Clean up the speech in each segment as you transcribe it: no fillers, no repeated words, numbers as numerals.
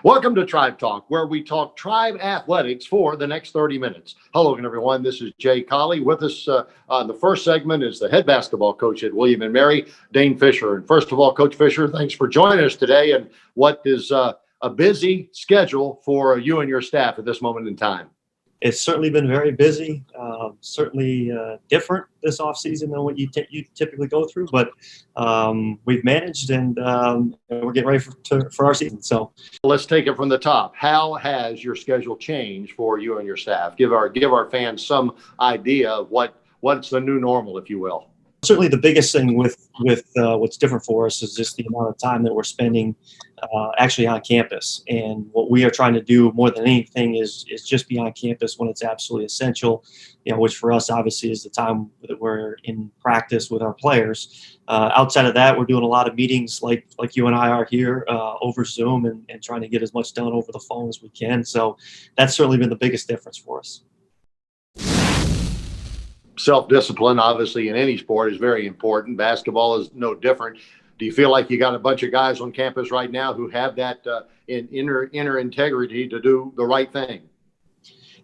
Welcome to Tribe Talk, where we talk tribe athletics for the next 30 minutes. Hello again, everyone. This is Jay Colley. With us on the first segment is the head basketball coach at William & Mary, Dane Fisher. And first of all, Coach Fisher, thanks for joining us today. And what is a busy schedule for you and your staff at this moment in time? It's certainly been very busy, certainly different this off season than what you typically go through, but we've managed and we're getting ready for our season. So let's take it from the top. How has your schedule changed for you and your staff? Give our fans some idea of what's the new normal, if you will. Certainly the biggest thing with what's different for us is just the amount of time that we're spending actually on campus. And what we are trying to do more than anything is just be on campus when it's absolutely essential, which for us obviously is the time that we're in practice with our players. Outside of that, we're doing a lot of meetings like you and I are here over Zoom and trying to get as much done over the phone as we can. So that's certainly been the biggest difference for us. Self-discipline, obviously, in any sport is very important. Basketball is no different. Do you feel like you got a bunch of guys on campus right now who have that inner integrity to do the right thing?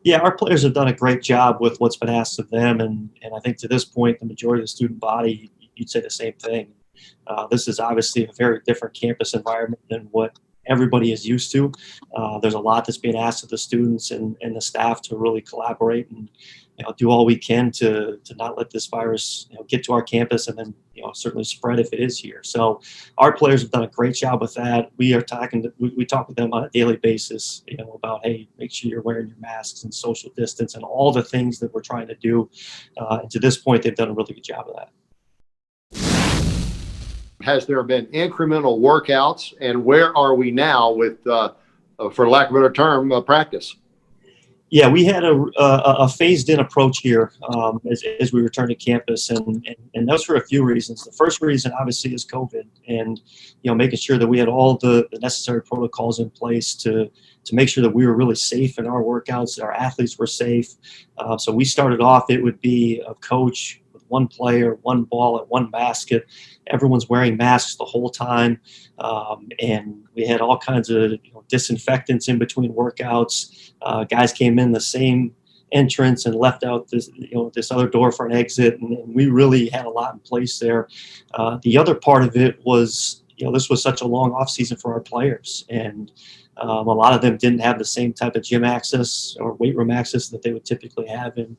Yeah, our players have done a great job with what's been asked of them, and I think to this point, the majority of the student body, you'd say the same thing. This is obviously a very different campus environment than what everybody is used to. There's a lot that's being asked of the students and the staff to really collaborate and do all we can to not let this virus get to our campus and then certainly spread if it is here. So our players have done a great job with that. We talk with them on a daily basis about, hey, make sure you're wearing your masks and social distance and all the things that we're trying to do. And to this point, they've done a really good job of that. Has there been incremental workouts, and where are we now with, for lack of a better term, practice? Yeah, we had a phased-in approach here as we returned to campus, and that was for a few reasons. The first reason, obviously, is COVID, and making sure that we had all the necessary protocols in place to make sure that we were really safe in our workouts, that our athletes were safe. So we started off, it would be a coach with one player, one ball, and one basket. Everyone's wearing masks the whole time, and we had all kinds of disinfectants in between workouts. Guys came in the same entrance and left out this other door for an exit, and we really had a lot in place there. The other part of it was this was such a long off season for our players, and a lot of them didn't have the same type of gym access or weight room access that they would typically have in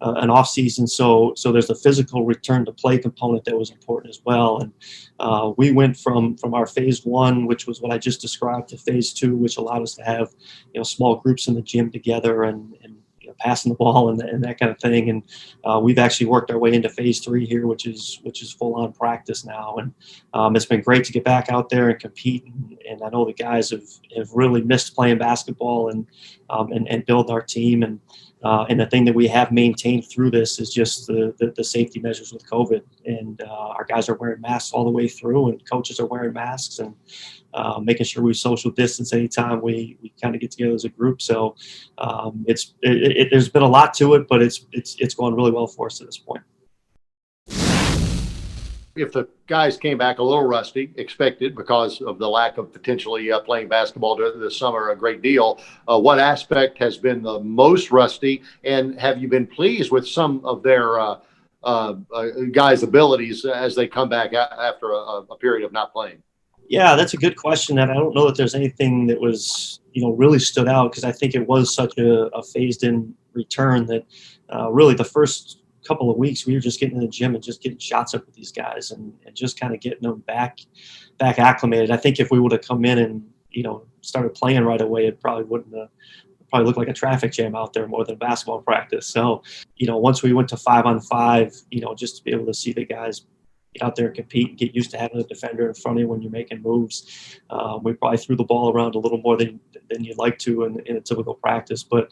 an off season. So there's a physical return to play component that was important as well. And we went from our phase one, which was what I just described, to phase two, which allowed us to have small groups in the gym together and passing the ball and that kind of thing. And we've actually worked our way into phase three here, which is full on practice now. And it's been great to get back out there and compete. And I know the guys have really missed playing basketball and build our team. And the thing that we have maintained through this is just the safety measures with COVID. And our guys are wearing masks all the way through, and coaches are wearing masks, and making sure we social distance anytime we kind of get together as a group. So there's been a lot to it, but it's going really well for us at this point. If the guys came back a little rusty, expected because of the lack of potentially playing basketball this summer a great deal, what aspect has been the most rusty, and have you been pleased with some of their guys' abilities as they come back after a period of not playing? Yeah, that's a good question, and I don't know that there's anything that was really stood out, because I think it was such a phased-in return that really the first couple of weeks we were just getting in the gym and just getting shots up with these guys and just kind of getting them back acclimated. I think if we would have come in and started playing right away, it probably wouldn't have probably looked like a traffic jam out there more than basketball practice. So once we went to 5-on-5, just to be able to see the guys get out there and compete and get used to having a defender in front of you when you're making moves. We probably threw the ball around a little more than you'd like to in a typical practice, but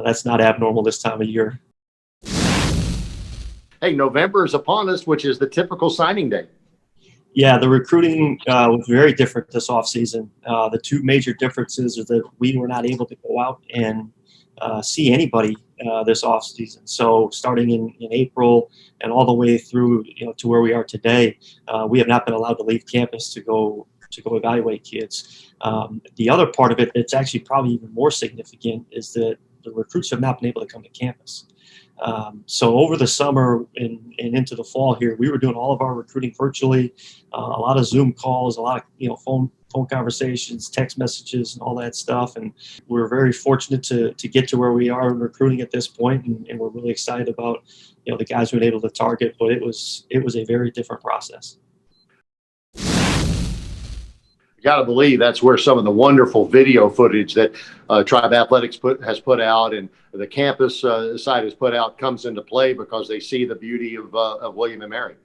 that's not abnormal this time of year. Hey, November is upon us, which is the typical signing day. Yeah, the recruiting was very different this offseason. The two major differences are that we were not able to go out and see anybody this offseason. So starting in April and all the way through to where we are today, we have not been allowed to leave campus to go to go evaluate kids. The other part of it that's actually probably even more significant is that the recruits have not been able to come to campus. So over the summer and into the fall here, we were doing all of our recruiting virtually, a lot of Zoom calls, a lot of phone conversations, text messages, and all that stuff. And we're very fortunate to get to where we are in recruiting at this point, and we're really excited about the guys we've been able to target. But it was a very different process. Got to believe that's where some of the wonderful video footage that Tribe Athletics has put out and the campus side has put out comes into play, because they see the beauty of William and Mary.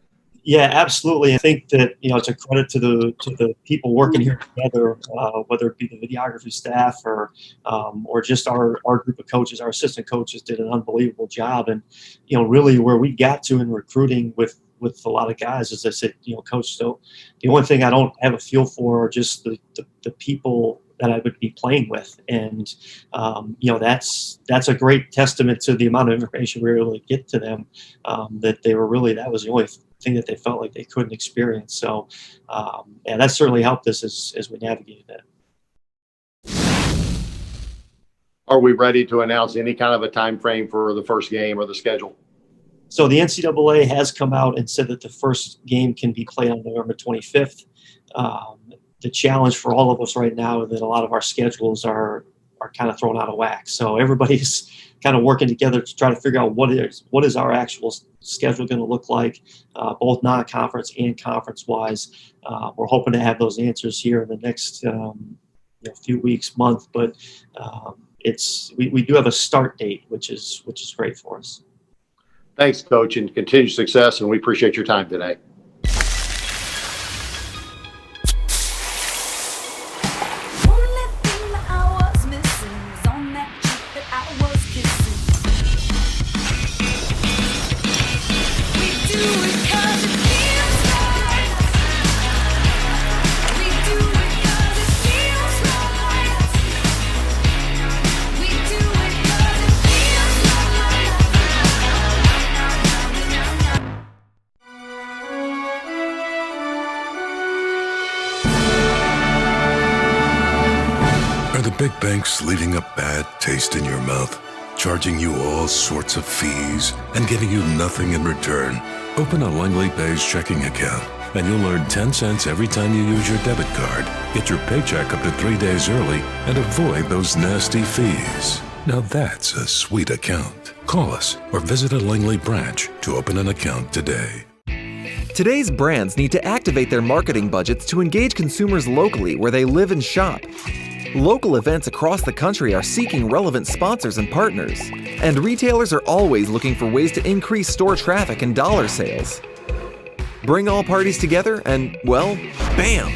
Yeah, absolutely. I think that it's a credit to the people working here together, whether it be the videography staff or just our group of coaches. Our assistant coaches did an unbelievable job, and really where we got to in recruiting with a lot of guys, as I said, Coach, so the only thing I don't have a feel for are just the people that I would be playing with. And, that's a great testament to the amount of information we were able to get to them, that that was the only thing that they felt like they couldn't experience. So, that certainly helped us as we navigated that. Are we ready to announce any kind of a time frame for the first game or the schedule? So the NCAA has come out and said that the first game can be played on November 25th. The challenge for all of us right now is that a lot of our schedules are kind of thrown out of whack. So everybody's kind of working together to try to figure out what is our actual schedule going to look like, both non-conference and conference-wise. We're hoping to have those answers here in the next few weeks, month. But we do have a start date, which is great for us. Thanks, Coach, and continued success, and we appreciate your time today. Big banks leaving a bad taste in your mouth, charging you all sorts of fees and giving you nothing in return. Open a Langley Bay's checking account and you'll earn 10 cents every time you use your debit card. Get your paycheck up to 3 days early and avoid those nasty fees. Now that's a sweet account. Call us or visit a Langley branch to open an account today. Today's brands need to activate their marketing budgets to engage consumers locally where they live and shop. Local events across the country are seeking relevant sponsors and partners, and retailers are always looking for ways to increase store traffic and dollar sales. Bring all parties together and, well, BAM!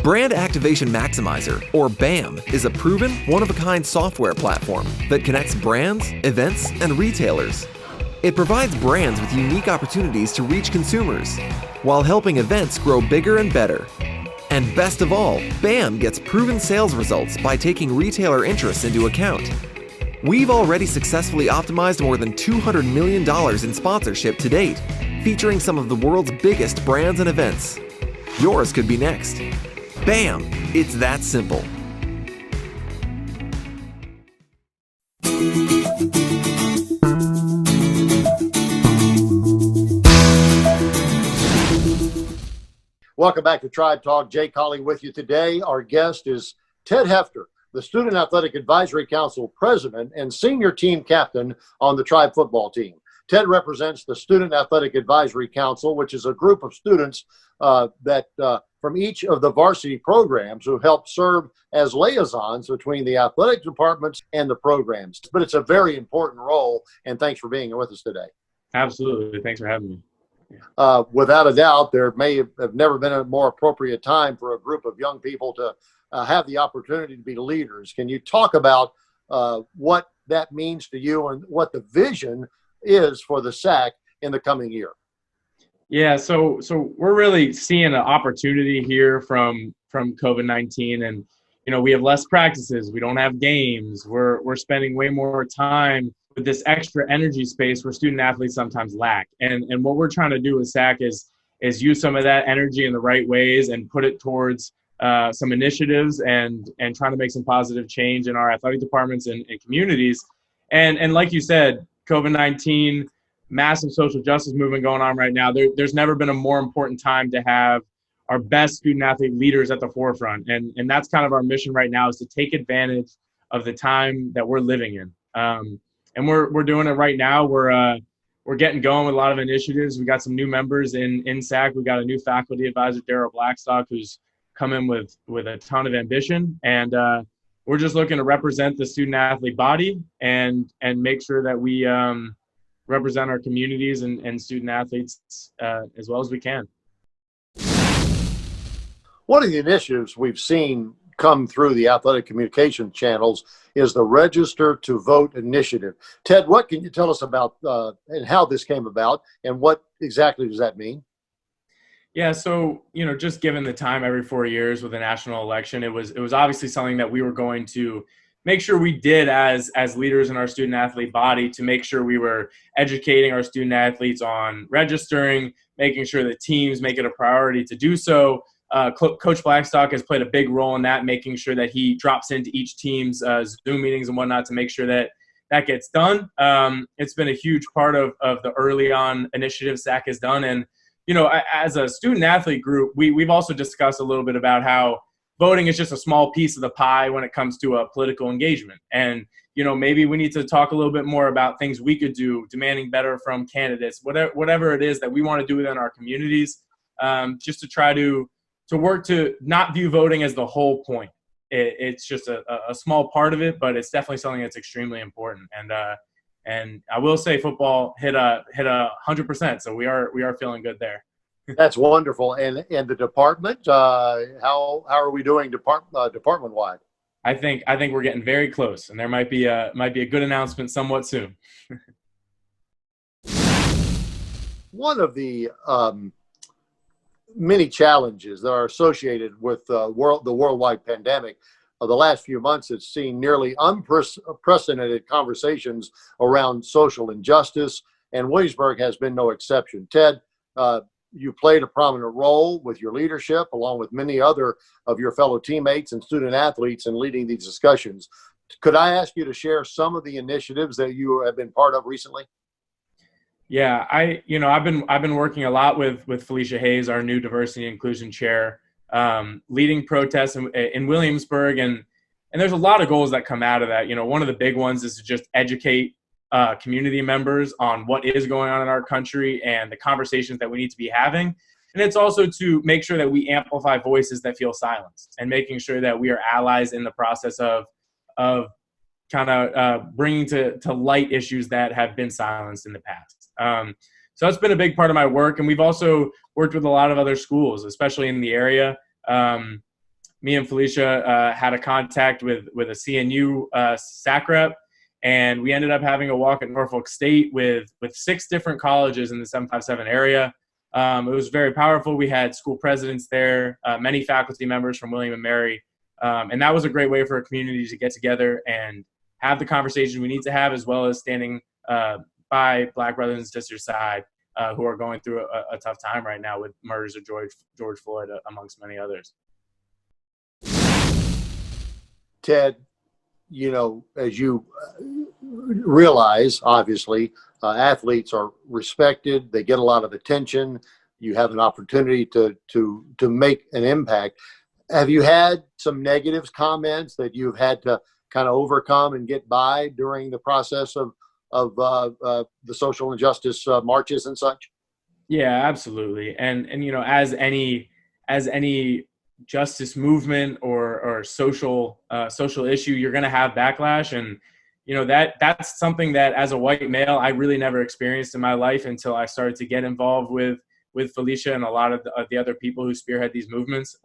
Brand Activation Maximizer, or BAM, is a proven, one-of-a-kind software platform that connects brands, events, and retailers. It provides brands with unique opportunities to reach consumers, while helping events grow bigger and better. And best of all, BAM gets proven sales results by taking retailer interests into account. We've already successfully optimized more than $200 million in sponsorship to date, featuring some of the world's biggest brands and events. Yours could be next. BAM! It's that simple. Welcome back to Tribe Talk. Jay Colley with you today. Our guest is Ted Hefter, the Student Athletic Advisory Council President and Senior Team Captain on the Tribe football team. Ted represents the Student Athletic Advisory Council, which is a group of students from each of the varsity programs who help serve as liaisons between the athletic departments and the programs. But it's a very important role, and thanks for being with us today. Absolutely. Thanks for having me. Without a doubt, there may have never been a more appropriate time for a group of young people to have the opportunity to be leaders. Can you talk about what that means to you and what the vision is for the SAC in the coming year? Yeah, so we're really seeing an opportunity here from COVID-19, and we have less practices, we don't have games, we're spending way more time with this extra energy space where student athletes sometimes lack. And what we're trying to do with SAC is use some of that energy in the right ways and put it towards some initiatives and trying to make some positive change in our athletic departments and communities. And like you said, COVID-19, massive social justice movement going on right now. There's never been a more important time to have our best student athlete leaders at the forefront. And that's kind of our mission right now, is to take advantage of the time that we're living in. And we're doing it right now. We're getting going with a lot of initiatives. We got some new members in SAC. We got a new faculty advisor, Daryl Blackstock, who's come in with a ton of ambition. And we're just looking to represent the student athlete body and make sure that we represent our communities and student athletes as well as we can. One of the initiatives we've seen come through the athletic communication channels is the Register to Vote initiative. Ted, what can you tell us about and how this came about, and what exactly does that mean? Yeah, so, just given the time every 4 years with a national election, it was obviously something that we were going to make sure we did as leaders in our student athlete body, to make sure we were educating our student athletes on registering, making sure that teams make it a priority to do so. Coach Blackstock has played a big role in that, making sure that he drops into each team's Zoom meetings and whatnot to make sure that gets done. It's been a huge part of the early on initiative SAC has done. And, as a student athlete group, we've also discussed a little bit about how voting is just a small piece of the pie when it comes to a political engagement. And, maybe we need to talk a little bit more about things we could do, demanding better from candidates, whatever it is that we want to do within our communities, just to try to work to not view voting as the whole point. It's just a small part of it, but it's definitely something that's extremely important. And I will say football hit 100%. So we are feeling good there. That's wonderful. And the department, how are we doing department wide? I think we're getting very close, and there might be a good announcement somewhat soon. One of the many challenges that are associated with the worldwide pandemic of the last few months has seen nearly unprecedented conversations around social injustice, and Williamsburg has been no exception. Ted, you played a prominent role with your leadership, along with many other of your fellow teammates and student athletes, in leading these discussions. Could I ask you to share some of the initiatives that you have been part of recently? Yeah, I've been working a lot with Felicia Hayes, our new diversity and inclusion chair, leading protests in Williamsburg, and there's a lot of goals that come out of that. One of the big ones is to just educate community members on what is going on in our country and the conversations that we need to be having. And it's also to make sure that we amplify voices that feel silenced, and making sure that we are allies in the process of kind of bringing to light issues that have been silenced in the past. So that's been a big part of my work. And we've also worked with a lot of other schools, especially in the area. Me and Felicia had a contact with a CNU SAC rep, and we ended up having a walk at Norfolk State with 6 different colleges in the 757 area. It was very powerful. We had school presidents there, many faculty members from William & Mary. And that was a great way for a community to get together and have the conversation we need to have, as well as standing by Black brothers and sisters' side who are going through a tough time right now with murders of George Floyd, amongst many others. Ted, as you realize, obviously, athletes are respected. They get a lot of attention. You have an opportunity to make an impact. Have you had some negative comments that you've had to kind of overcome and get by during the process of the social injustice marches and such? Yeah, absolutely. And as any justice movement or social issue, you're going to have backlash. And that's something that, as a white male, I really never experienced in my life until I started to get involved with Felicia and a lot of the other people who spearhead these movements.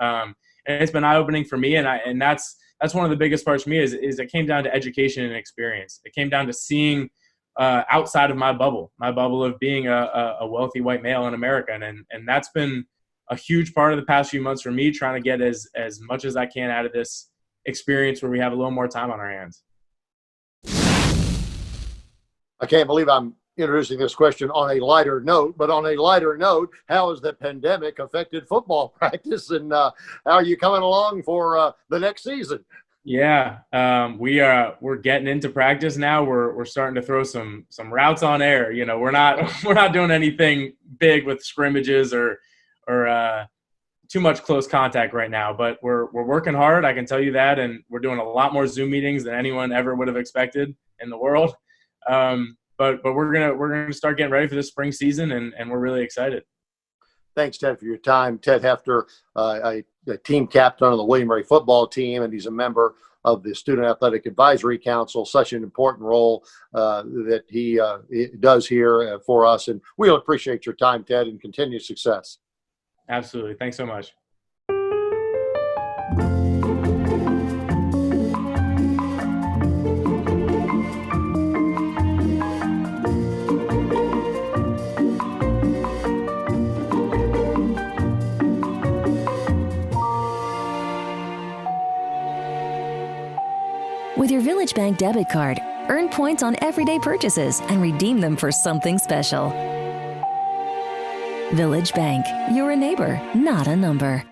And it's been eye-opening for me. And that's one of the biggest parts for me is it came down to education and experience. It came down to seeing outside of my bubble of being a wealthy white male in America. And that's been a huge part of the past few months for me, trying to get as much as I can out of this experience where we have a little more time on our hands. I can't believe I'm introducing this question on a lighter note, but on a lighter note, how has the pandemic affected football practice, and how are you coming along for the next season? Yeah, we're getting into practice now. We're starting to throw some routes on air. You know, we're not doing anything big with scrimmages or too much close contact right now, but we're working hard. I can tell you that, and we're doing a lot more Zoom meetings than anyone ever would have expected in the world. But we're gonna start getting ready for the spring season, and we're really excited. Thanks, Ted, for your time. Ted Hefter, a team captain on the William Mary football team, and he's a member of the Student Athletic Advisory Council. Such an important role that he does here for us, and we appreciate your time, Ted, and continued success. Absolutely. Thanks so much. With your Village Bank debit card, earn points on everyday purchases and redeem them for something special. Village Bank, you're a neighbor, not a number.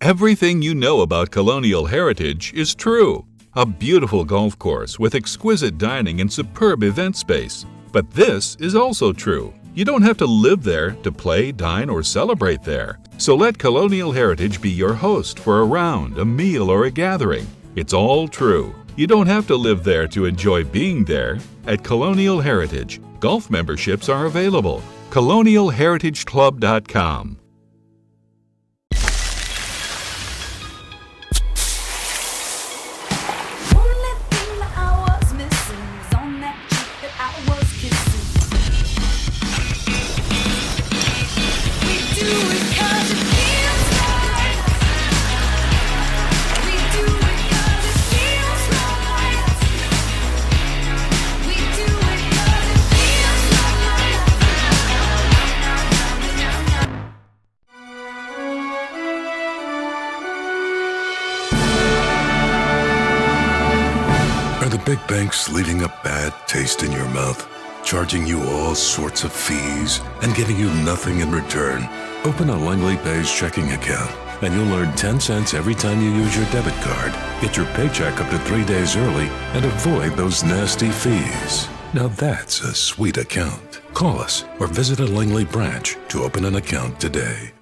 Everything you know about Colonial Heritage is true. A beautiful golf course with exquisite dining and superb event space. But this is also true. You don't have to live there to play, dine, or celebrate there. So let Colonial Heritage be your host for a round, a meal, or a gathering. It's all true. You don't have to live there to enjoy being there. At Colonial Heritage, golf memberships are available. ColonialHeritageClub.com. Are the big banks leaving a bad taste in your mouth? Charging you all sorts of fees and giving you nothing in return? Open a Langley Pays checking account and you'll earn 10 cents every time you use your debit card. Get your paycheck up to 3 days early and avoid those nasty fees. Now that's a sweet account. Call us or visit a Langley branch to open an account today.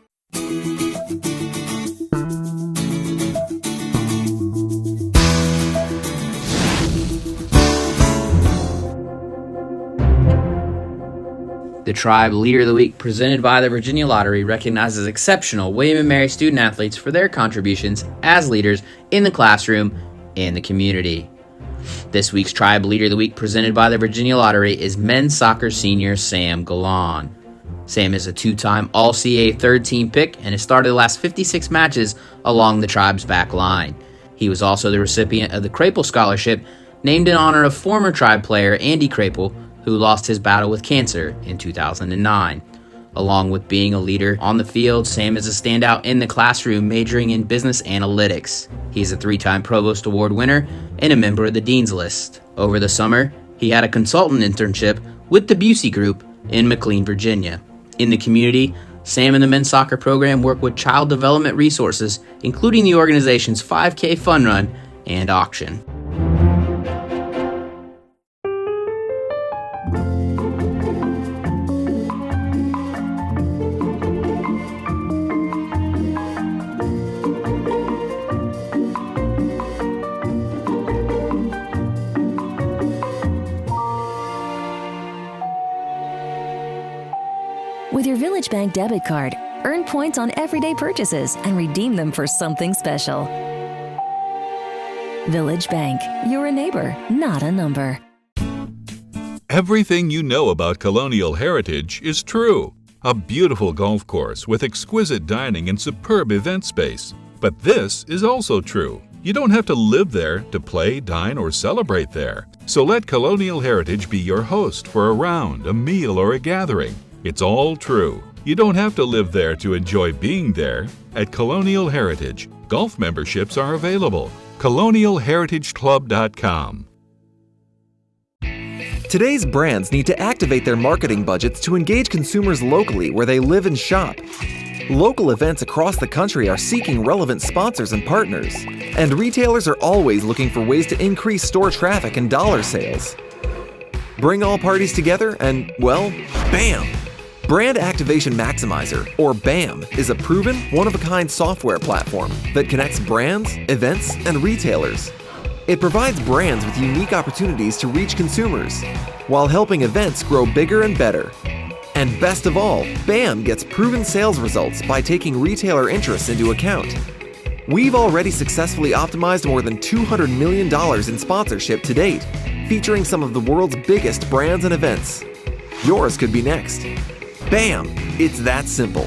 The Tribe Leader of the Week, presented by the Virginia Lottery, recognizes exceptional William & Mary student athletes for their contributions as leaders in the classroom and the community. This week's Tribe Leader of the Week, presented by the Virginia Lottery, is men's soccer senior Sam Galan. Sam is a two-time All-CA third-team pick and has started the last 56 matches along the Tribe's back line. He was also the recipient of the Krapel Scholarship, named in honor of former Tribe player Andy Krapel, who lost his battle with cancer in 2009. Along with being a leader on the field, Sam is a standout in the classroom, majoring in business analytics. He's a 3-time Provost Award winner and a member of the Dean's List. Over the summer, he had a consultant internship with the Busey Group in McLean, Virginia. In the community, Sam and the men's soccer program work with child development resources, including the organization's 5K fun run and auction. With your Village Bank debit card, earn points on everyday purchases and redeem them for something special. Village Bank, you're a neighbor, not a number. Everything you know about Colonial Heritage is true. A beautiful golf course with exquisite dining and superb event space. But this is also true. You don't have to live there to play, dine, or celebrate there. So let Colonial Heritage be your host for a round, a meal, or a gathering. It's all true. You don't have to live there to enjoy being there. At Colonial Heritage, golf memberships are available. ColonialHeritageClub.com. Today's brands need to activate their marketing budgets to engage consumers locally where they live and shop. Local events across the country are seeking relevant sponsors and partners, and retailers are always looking for ways to increase store traffic and dollar sales. Bring all parties together and, well, bam! Brand Activation Maximizer, or BAM, is a proven, one-of-a-kind software platform that connects brands, events, and retailers. It provides brands with unique opportunities to reach consumers, while helping events grow bigger and better. And best of all, BAM gets proven sales results by taking retailer interests into account. We've already successfully optimized more than $200 million in sponsorship to date, featuring some of the world's biggest brands and events. Yours could be next. BAM! It's that simple.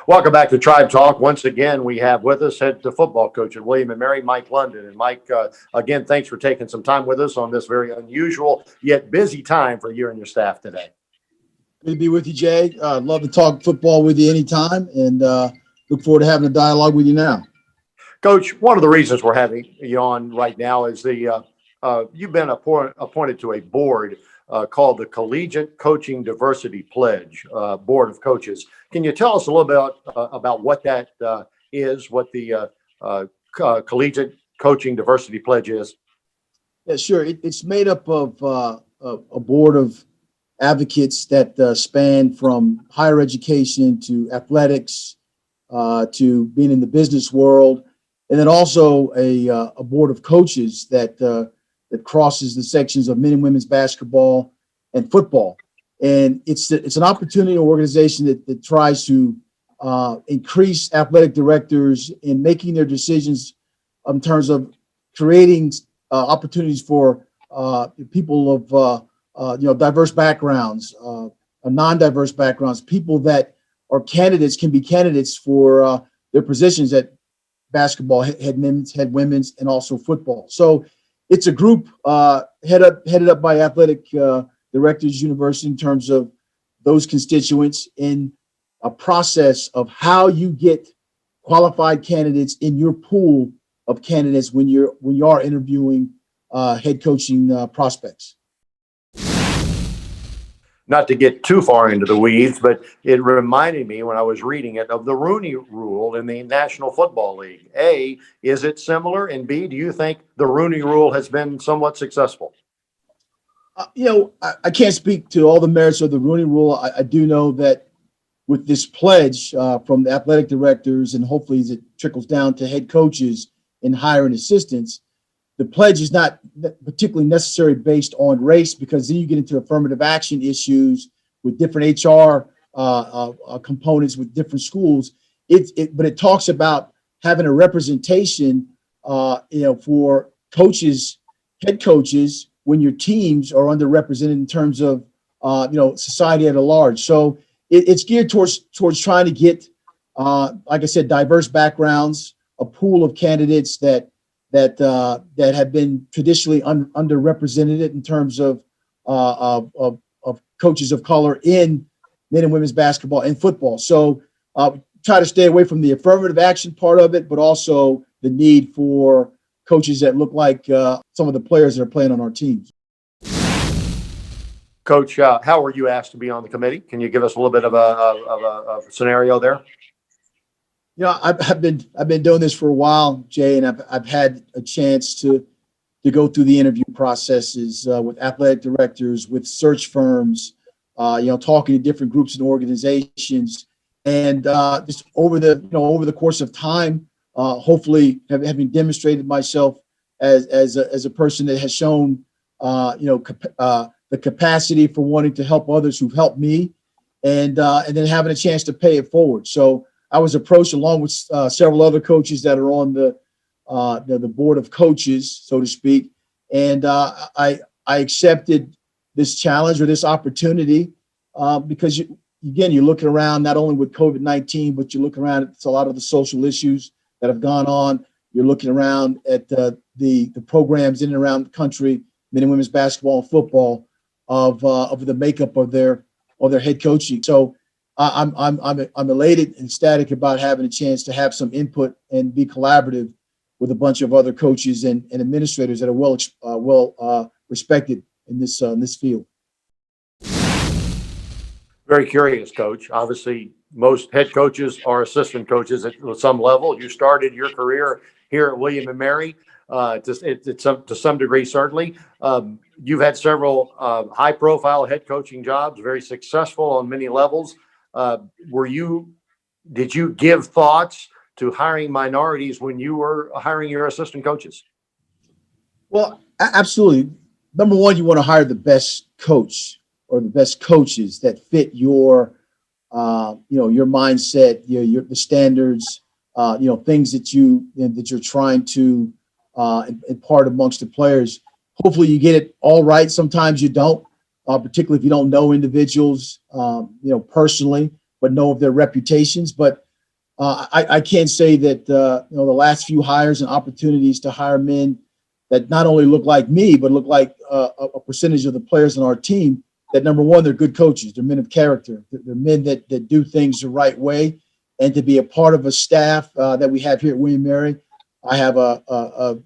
Welcome back to Tribe Talk. Once again, we have with us head football coach at William & Mary, Mike London. And Mike, again, thanks for taking some time with us on this very unusual yet busy time for you and your staff today. Good to be with you, Jay. I'd love to talk football with you anytime, and look forward to having a dialogue with you now. Coach, one of the reasons we're having you on right now is you've been appointed to a board called the Collegiate Coaching Diversity Pledge Board of Coaches. Can you tell us a little bit about what that is, what the Collegiate Coaching Diversity Pledge is? Yeah, sure. It's made up of a board of advocates that span from higher education to athletics to being in the business world, and then also a board of coaches that crosses the sections of men and women's basketball and football. And it's an opportunity organization that tries to increase athletic directors in making their decisions in terms of creating opportunities for people of diverse backgrounds, non-diverse backgrounds, people that are candidates, can be candidates for their positions at basketball, head men's, head women's, and also football. So it's a group headed up by athletic directors university in terms of those constituents in a process of how you get qualified candidates in your pool of candidates when you are interviewing head coaching prospects. Not to get too far into the weeds, but it reminded me when I was reading it of the Rooney Rule in the National Football League. A, is it similar? And B, do you think the Rooney Rule has been somewhat successful? I can't speak to all the merits of the Rooney Rule. I do know that with this pledge from the athletic directors, and hopefully as it trickles down to head coaches and hiring assistants, the pledge is not particularly necessarily based on race, because then you get into affirmative action issues with different HR components with different schools. But it talks about having a representation, for coaches, head coaches, when your teams are underrepresented in terms of, society at large. So it's geared towards trying to get, like I said, diverse backgrounds, a pool of candidates that have been traditionally underrepresented in terms of coaches of color in men and women's basketball and football. So try to stay away from the affirmative action part of it, but also the need for coaches that look like some of the players that are playing on our teams. Coach, how were you asked to be on the committee? Can you give us a little bit of a scenario there? I've been doing this for a while, Jay, and I've had a chance to go through the interview processes with athletic directors, with search firms, talking to different groups and organizations, and just over the course of time, hopefully having demonstrated myself as a person that has shown the capacity for wanting to help others who've helped me, and then having a chance to pay it forward. So I was approached along with several other coaches that are on the board of coaches, so to speak, and I accepted this challenge or this opportunity because you're looking around not only with COVID-19, but you look around at a lot of the social issues that have gone on. You're looking around at the programs in and around the country, men and women's basketball and football, of the makeup of their head coaching. So I'm elated and ecstatic about having a chance to have some input and be collaborative with a bunch of other coaches and administrators that are well respected in this field. Very curious, Coach. Obviously, most head coaches are assistant coaches at some level. You started your career here at William and Mary, to some degree, certainly. You've had several high-profile head coaching jobs, very successful on many levels. Did you give thoughts to hiring minorities when you were hiring your assistant coaches? Well, absolutely. Number one, you want to hire the best coach or the best coaches that fit your mindset, the standards, things that you're trying to impart amongst the players. Hopefully, you get it all right. Sometimes you don't, particularly if you don't know individuals, personally, but know of their reputations. But I can say that the last few hires and opportunities to hire men that not only look like me, but look like a percentage of the players on our team. That number one, they're good coaches. They're men of character. They're men that do things the right way. And to be a part of a staff that we have here at William Mary, I have a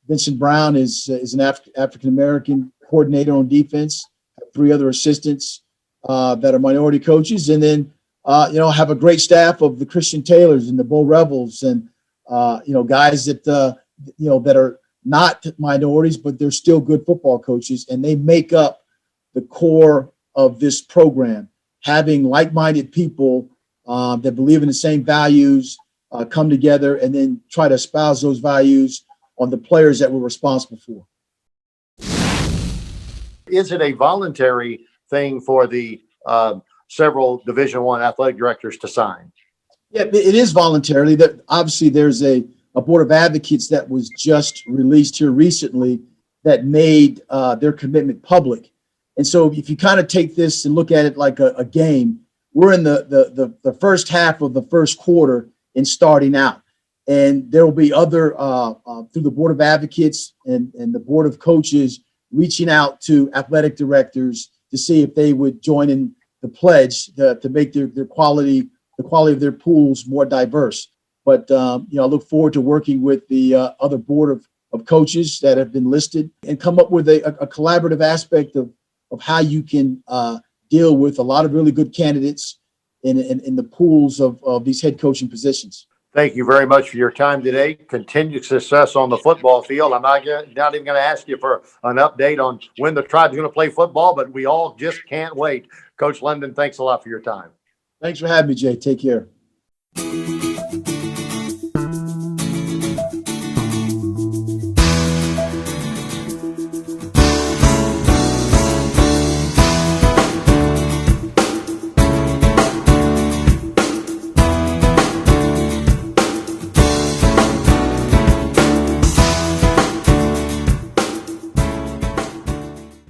Vincent Brown is an African American coordinator on defense. I have 3 other assistants that are minority coaches, and then I have a great staff of the Christian Taylors and the Bull Rebels, and guys that that are not minorities, but they're still good football coaches, and they make up the core of this program. Having like-minded people that believe in the same values come together and then try to espouse those values on the players that we're responsible for. Is it a voluntary thing for the several Division I athletic directors to sign? Yeah, it is voluntarily. That obviously there's a board of advocates that was just released here recently that made their commitment public. And so if you kind of take this and look at it like a game, we're in the first half of the first quarter and starting out. And there will be other, through the Board of Advocates and the Board of Coaches, reaching out to athletic directors to see if they would join in the pledge to make the quality of their pools more diverse. But, I look forward to working with the other Board of Coaches that have been listed and come up with a collaborative aspect of how you can deal with a lot of really good candidates in the pools of these head coaching positions. Thank you very much for your time today. Continued success on the football field. I'm not even going to ask you for an update on when the Tribe's going to play football, but we all just can't wait. Coach London, thanks a lot for your time. Thanks for having me, Jay. Take care.